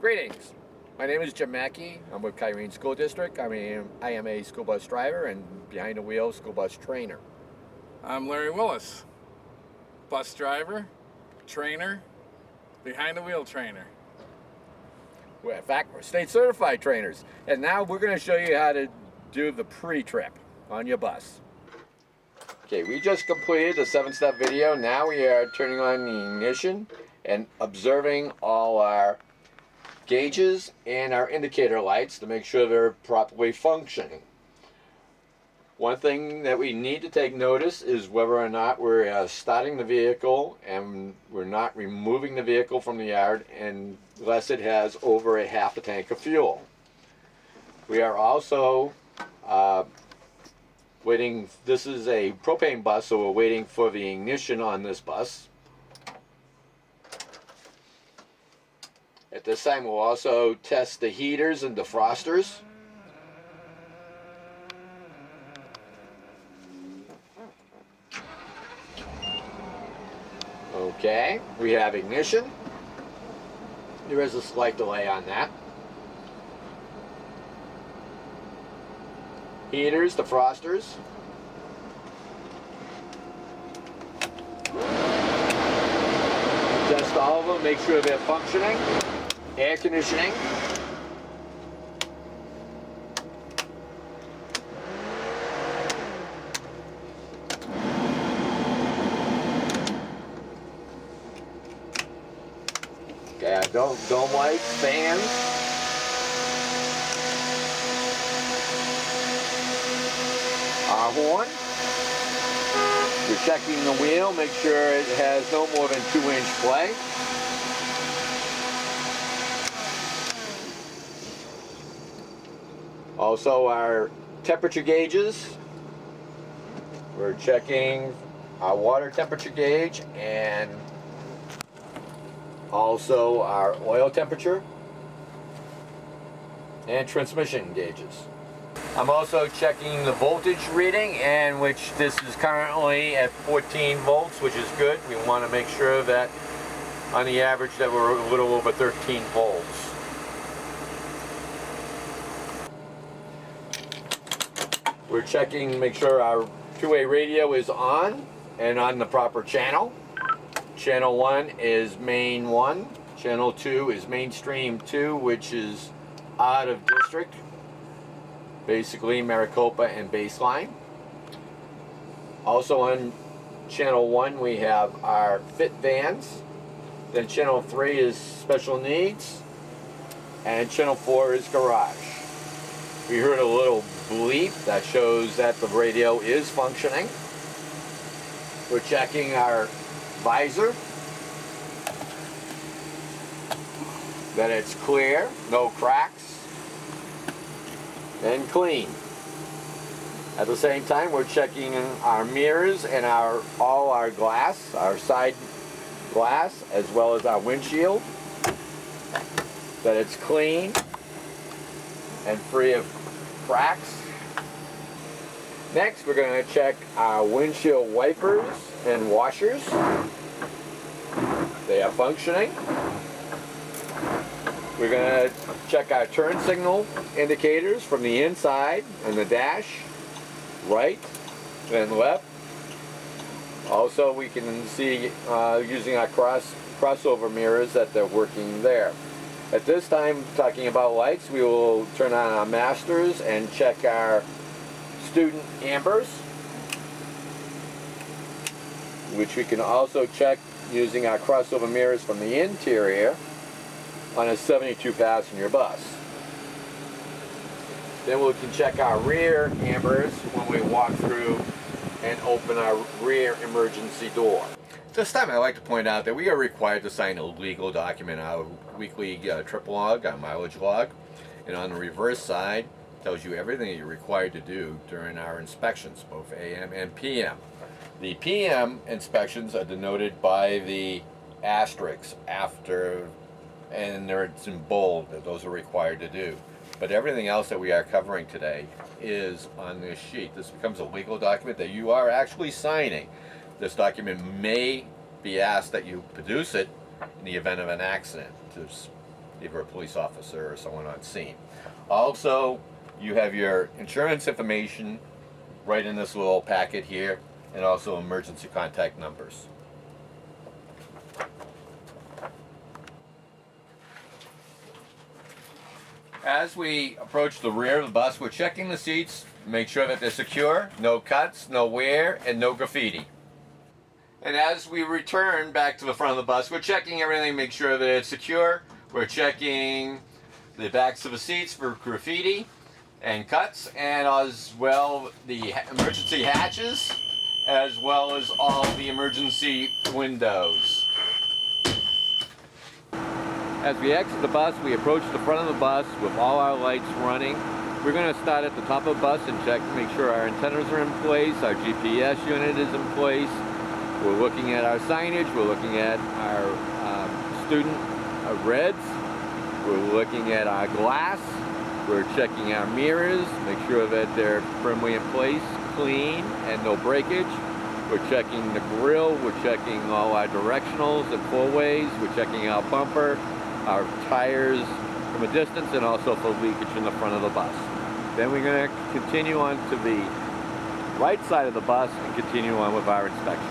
Greetings. My name is Jim Mackey. I'm with Kyrene School District. I am a school bus driver and behind the wheel school bus trainer. I'm Larry Willis, bus driver, trainer, behind the wheel trainer. In fact, we're state certified trainers. And now we're going to show you how to do the pre-trip on your bus. Okay, we just completed the 7-step video. Now we are turning on the ignition and observing all our gauges and our indicator lights to make sure they're properly functioning. One thing that we need to take notice is whether or not we're starting the vehicle and we're not removing the vehicle from the yard unless it has over a half a tank of fuel. We are also waiting. This is a propane bus, so we're waiting for the ignition on this bus. At this time, we'll also test the heaters and defrosters. Okay, we have ignition. There is a slight delay on that. Heaters, defrosters. Test all of them, make sure they're functioning. Air conditioning. Okay, dome lights, fans. Our horn. We're checking the wheel, make sure it has no more than 2-inch play. Also our temperature gauges. We're checking our water temperature gauge and also our oil temperature and transmission gauges. I'm also checking the voltage reading, and which this is currently at 14 volts, which is good. We want to make sure that on the average that we're a little over 13 volts. We're checking, make sure our two-way radio is on and on the proper channel. Channel 1 is main 1. Channel 2 is mainstream 2, which is out of district. Basically Maricopa and Baseline. Also on channel 1 we have our fit vans. Then channel 3 is special needs. And channel 4 is garage. We heard a little bleep that shows that the radio is functioning. We're checking our visor, that it's clear, no cracks, and clean. At the same time, we're checking our mirrors and all our glass, our side glass, as well as our windshield, that it's clean and free of cracks. Next, we're going to check our windshield wipers and washers. They are functioning. We're going to check our turn signal indicators from the inside and the dash, right and left. Also, we can see using our crossover mirrors that they're working there. At this time, talking about lights, we will turn on our masters and check our student ambers, which we can also check using our crossover mirrors from the interior on a 72 passenger bus. Then we can check our rear ambers when we walk through and open our rear emergency door. This time I'd like to point out that we are required to sign a legal document, our weekly trip log, our mileage log, and on the reverse side tells you everything that you're required to do during our inspections, both AM and PM. The PM inspections are denoted by the asterisks after, and it's in bold that those are required to do. But everything else that we are covering today is on this sheet. This becomes a legal document that you are actually signing. This document may be asked that you produce it in the event of an accident to either a police officer or someone on scene. Also, you have your insurance information right in this little packet here, and also emergency contact numbers. As we approach the rear of the bus, we're checking the seats, make sure that they're secure, no cuts, no wear, and no graffiti. And as we return back to the front of the bus, we're checking everything, make sure that it's secure. We're checking the backs of the seats for graffiti and cuts, and as well the emergency hatches, as well as all the emergency windows. As we exit the bus, we approach the front of the bus with all our lights running. We're going to start at the top of the bus and check to make sure our antennas are in place, our GPS unit is in place. We're looking at our signage, we're looking at our student reds, we're looking at our glass, we're checking our mirrors, make sure that they're firmly in place, clean, and no breakage. We're checking the grille, we're checking all our directionals and four-ways, we're checking our bumper, our tires from a distance, and also for leakage in the front of the bus. Then we're going to continue on to the right side of the bus and continue on with our inspection.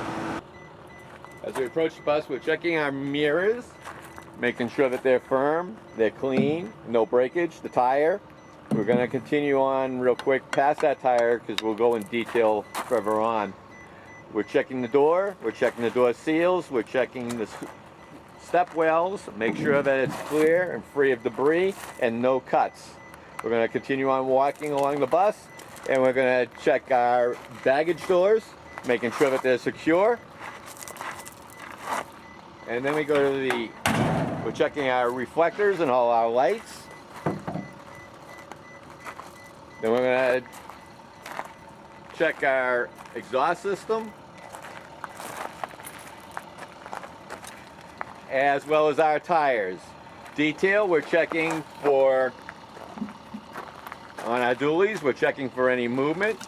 As we approach the bus, we're checking our mirrors, making sure that they're firm, they're clean, no breakage, the tire. We're going to continue on real quick past that tire because we'll go in detail further on. We're checking the door seals, we're checking the step wells, make sure that it's clear and free of debris and no cuts. We're going to continue on walking along the bus, and we're going to check our baggage doors, making sure that they're secure. And then we go to we're checking our reflectors and all our lights. Then we're going to check our exhaust system, as well as our tires. Detail, we're checking for, on our dualies, we're checking for any movement,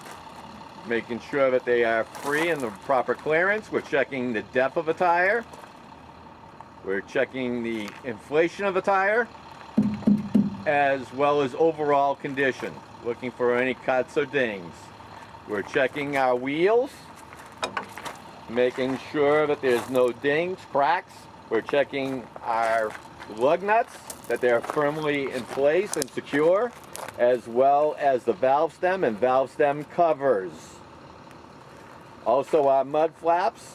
making sure that they are free and the proper clearance. We're checking the depth of a tire. We're checking the inflation of the tire, as well as overall condition, looking for any cuts or dings. We're checking our wheels, making sure that there's no dings, cracks. We're checking our lug nuts, that they're firmly in place and secure, as well as the valve stem and valve stem covers. Also our mud flaps,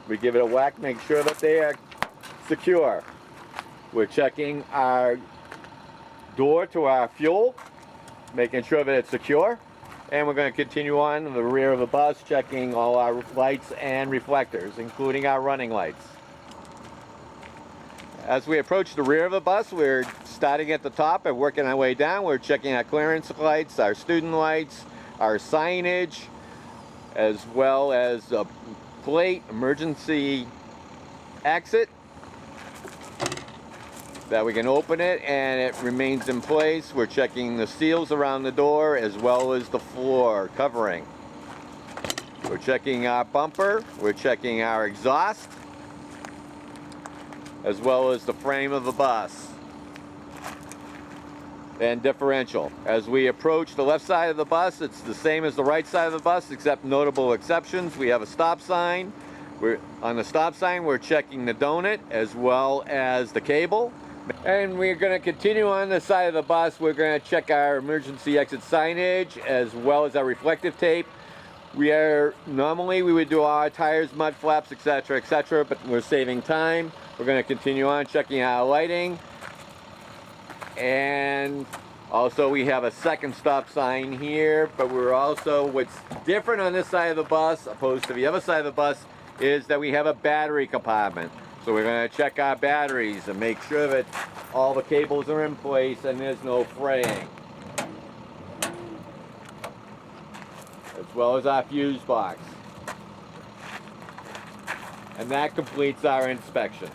we give it a whack, make sure that they are secure. We're checking our door to our fuel, making sure that it's secure. And we're going to continue on in the rear of the bus, checking all our lights and reflectors, including our running lights. As we approach the rear of the bus, we're starting at the top and working our way down. We're checking our clearance lights, our student lights, our signage, as well as a plate, emergency exit, that we can open it and it remains in place. We're checking the seals around the door as well as the floor covering. We're checking our bumper, we're checking our exhaust, as well as the frame of the bus and differential. As we approach the left side of the bus, it's the same as the right side of the bus, except notable exceptions. We have a stop sign. On the stop sign, we're checking the donut as well as the cable. And we're going to continue on the side of the bus. We're going to check our emergency exit signage as well as our reflective tape. Normally we would do our tires, mud flaps, etc., but we're saving time. We're going to continue on checking our lighting. And also we have a second stop sign here, but what's different on this side of the bus opposed to the other side of the bus is that we have a battery compartment. So we're going to check our batteries and make sure that all the cables are in place and there's no fraying. As well as our fuse box. And that completes our inspection.